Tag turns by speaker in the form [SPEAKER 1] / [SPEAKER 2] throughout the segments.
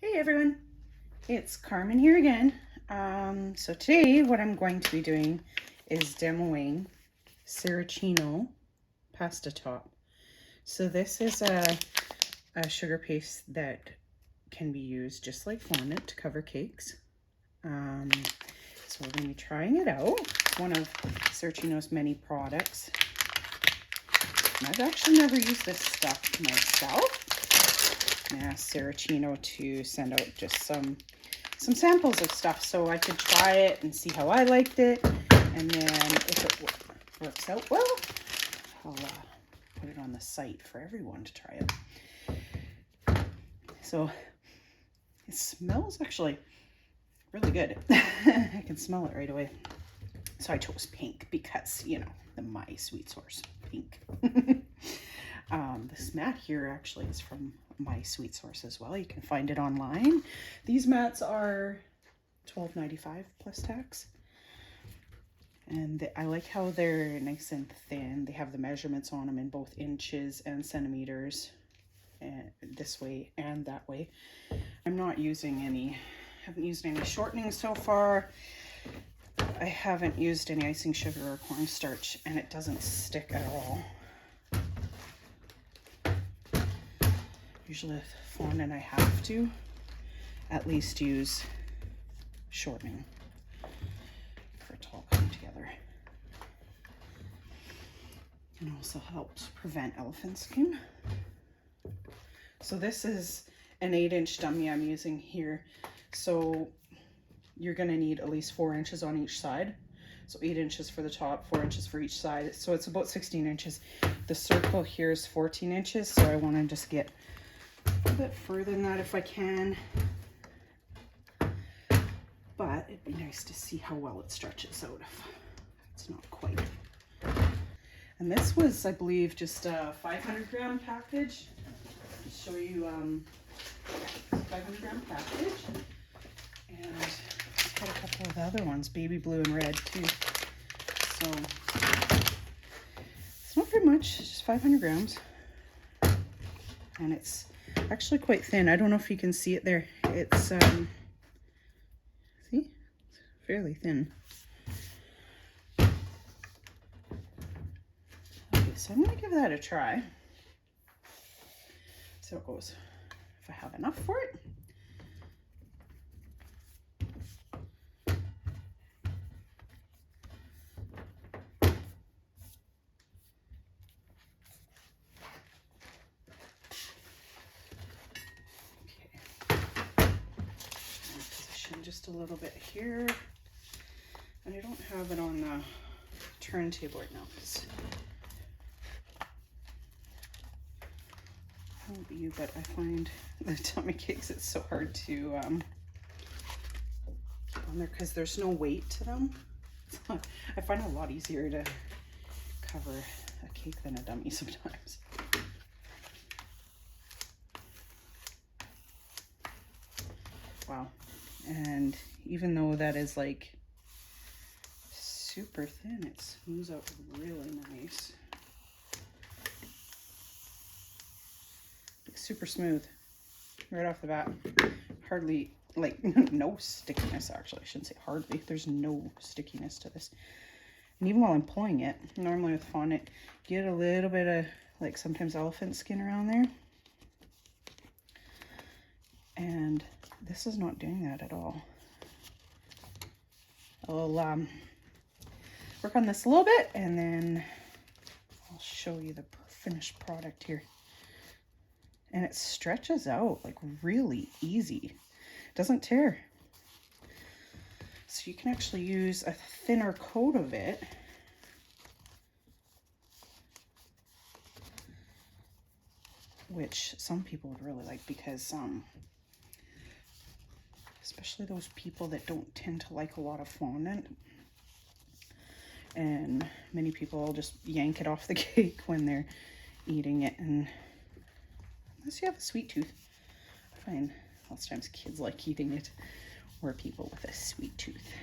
[SPEAKER 1] Hey everyone, it's Carmen here again. So today what I'm going to be doing is demoing Saracino pasta top. So this is a sugar paste that can be used just like fondant to cover cakes. So we're going to be trying it out. It's one of Saracino's many products. And I've actually never used this stuff myself. I asked Saracino to send out just some samples of stuff so I could try it and see how I liked it, and then if it works out well, I'll put it on the site for everyone to try it. So it smells actually really good. I can smell it right away. So I chose pink because, you know, my sweet source, pink. This mat here actually is from my sweet source as well. You can find it online. These mats are $12.95 plus tax. And I like how they're nice and thin. They have the measurements on them in both inches and centimeters, and this way and that way. I'm not using any, haven't used any shortening so far. I haven't used any icing sugar or cornstarch, and it doesn't stick at all. Usually with fondant I have to at least use shortening for it to all come together. And also helps prevent elephant skin. So this is an 8-inch dummy I'm using here. So you're gonna need at least 4 inches on each side. So 8 inches for the top, 4 inches for each side. So it's about 16 inches. The circle here is 14 inches. So I wanna just get a bit further than that if I can. But it'd be nice to see how well it stretches out if it's not quite. And this was, I believe, just a 500-gram package. I'll show you 500-gram package. And I've got a couple of the other ones, baby blue and red too. So it's not very much, just 500 grams. And it's actually quite thin. I don't know if you can see it there. It's, see? It's fairly thin. Okay, so I'm gonna give that a try. See how it goes. If I have enough for it. Just a little bit here, and I don't have it on the turntable right now because I won't be you, but I find the tummy cakes, it's so hard to keep on there because there's no weight to them. I find it a lot easier to cover a cake than a dummy sometimes. Wow. And even though that is like super thin, it smooths out really nice. It's super smooth right off the bat. Hardly, like, no stickiness actually. I shouldn't say hardly. There's no stickiness to this. And even while I'm pulling it, normally with fondant, get a little bit of, like, sometimes elephant skin around there. And this is not doing that at all. I'll work on this a little bit and then I'll show you the finished product here. And it stretches out like really easy. It doesn't tear. So you can actually use a thinner coat of it. Which some people would really like because especially those people that don't tend to like a lot of fondant. And many people just yank it off the cake when they're eating it. And unless you have a sweet tooth, I find lots of times kids like eating it, or people with a sweet tooth.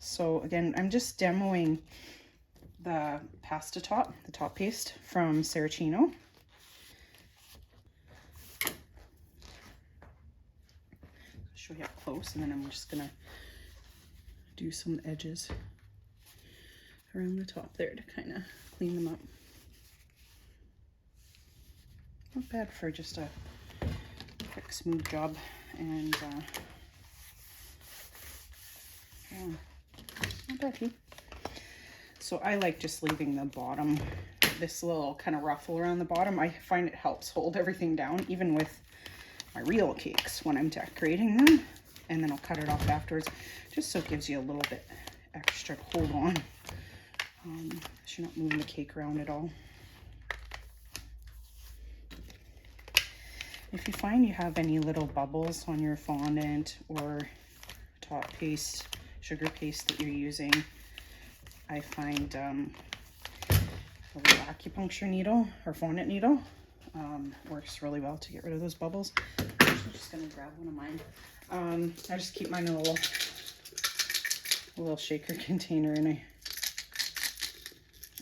[SPEAKER 1] So again, I'm just demoing the pasta top, the top paste from Saracino. Show you up close, and then I'm just gonna do some edges around the top there to kind of clean them up. Not bad for just a quick, smooth job, and yeah, not bad, hey? So I like just leaving the bottom, this little kind of ruffle around the bottom. I find it helps hold everything down, even with my real cakes when I'm decorating them. And then I'll cut it off afterwards, just so it gives you a little bit extra to hold on. So you're not moving the cake around at all. If you find you have any little bubbles on your fondant or top paste, sugar paste that you're using, I find a little acupuncture needle or fondant needle works really well to get rid of those bubbles. I'm just gonna grab one of mine. I just keep mine in a little shaker container, and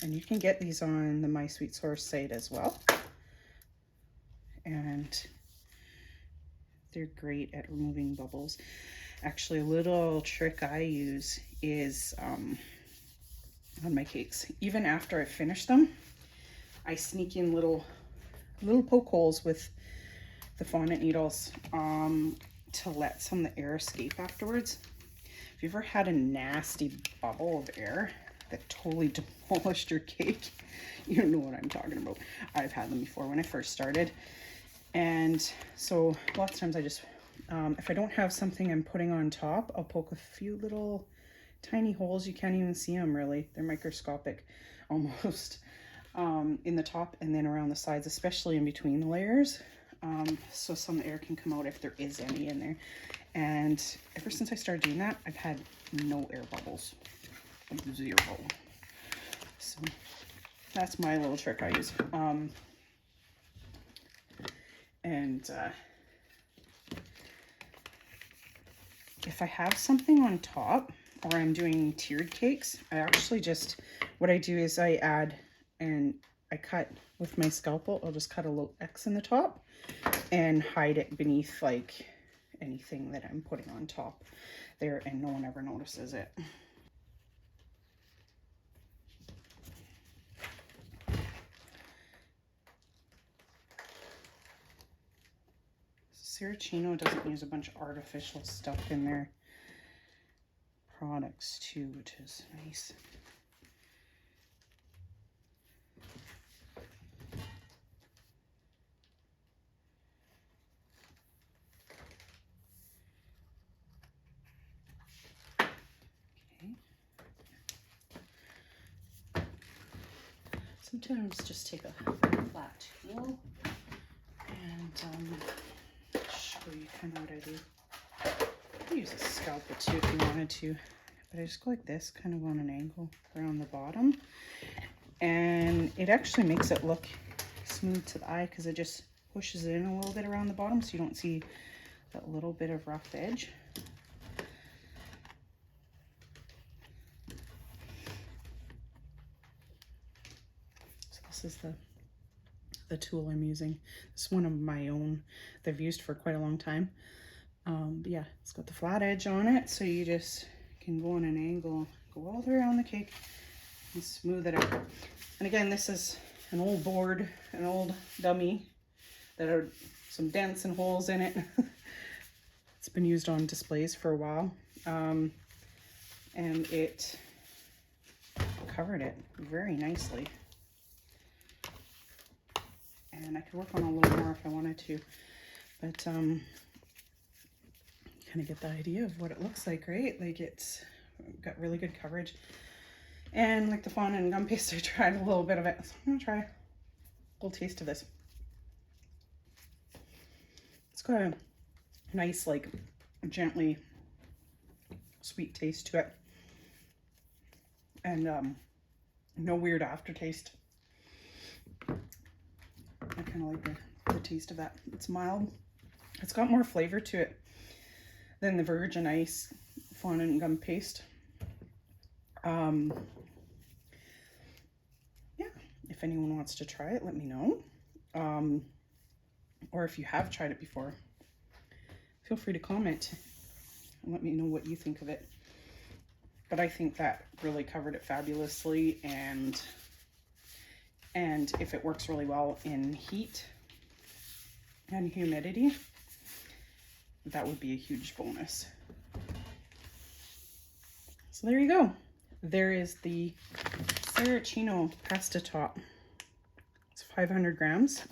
[SPEAKER 1] you can get these on the My Sweet Source site as well. And they're great at removing bubbles. Actually, a little trick I use is on my cakes. Even after I finish them, I sneak in little poke holes with the fondant needles to let some of the air escape afterwards. If you've ever had a nasty bubble of air that totally demolished your cake, you know what I'm talking about. I've had them before when I first started. And so lots of times I just, if I don't have something I'm putting on top, I'll poke a few little tiny holes. You can't even see them really. They're microscopic almost, in the top and then around the sides, especially in between the layers. So some air can come out if there is any in there. And ever since I started doing that, I've had no air bubbles, like 0. So that's my little trick I use. If I have something on top, or I'm doing tiered cakes, I actually just, what I do is I add, and I cut with my scalpel, I'll just cut a little X in the top and hide it beneath like anything that I'm putting on top there, and no one ever notices it. Saracino doesn't use a bunch of artificial stuff in their products too, which is nice. Okay. Sometimes just take a flat tool and show you kind of what I do. You could use a scalpel too if you wanted to, but I just go like this, kind of on an angle around the bottom, and it actually makes it look smooth to the eye because it just pushes it in a little bit around the bottom, so you don't see that little bit of rough edge. So this is the tool I'm using. It's one of my own that I've used for quite a long time. But yeah, it's got the flat edge on it, so you just can go on an angle, go all the way around the cake and smooth it out. And again, this is an old board, an old dummy that are some dents and holes in it. It's been used on displays for a while, and it covered it very nicely. And I could work on a little more if I wanted to, but kind of get the idea of what it looks like, right? Like it's got really good coverage. And like the fondant and gum paste, I tried a little bit of it, so I'm gonna try a little taste of this. It's got a nice, like, gently sweet taste to it, and no weird aftertaste. I kind of like the taste of that. It's mild. It's got more flavor to it than the Virgin Ice fondant and gum paste. Yeah, if anyone wants to try it, let me know. Or if you have tried it before, feel free to comment and let me know what you think of it. But I think that really covered it fabulously, and if it works really well in heat and humidity, that would be a huge bonus. So there you go. There is the Saracino pasta top. It's 500 grams.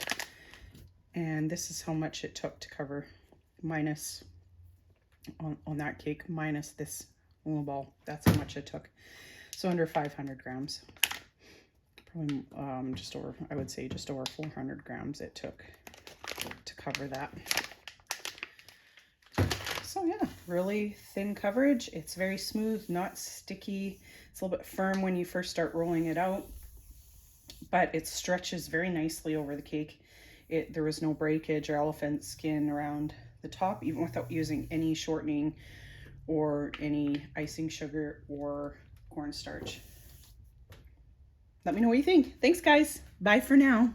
[SPEAKER 1] And this is how much it took to cover, minus on that cake, minus this little ball. That's how much it took. So under 500 grams. Probably just over, I would say just over 400 grams it took to cover that. So yeah, really thin coverage. It's very smooth, not sticky. It's a little bit firm when you first start rolling it out, but it stretches very nicely over the cake. There was no breakage or elephant skin around the top, even without using any shortening or any icing sugar or cornstarch. Let me know what you think. Thanks, guys. Bye for now.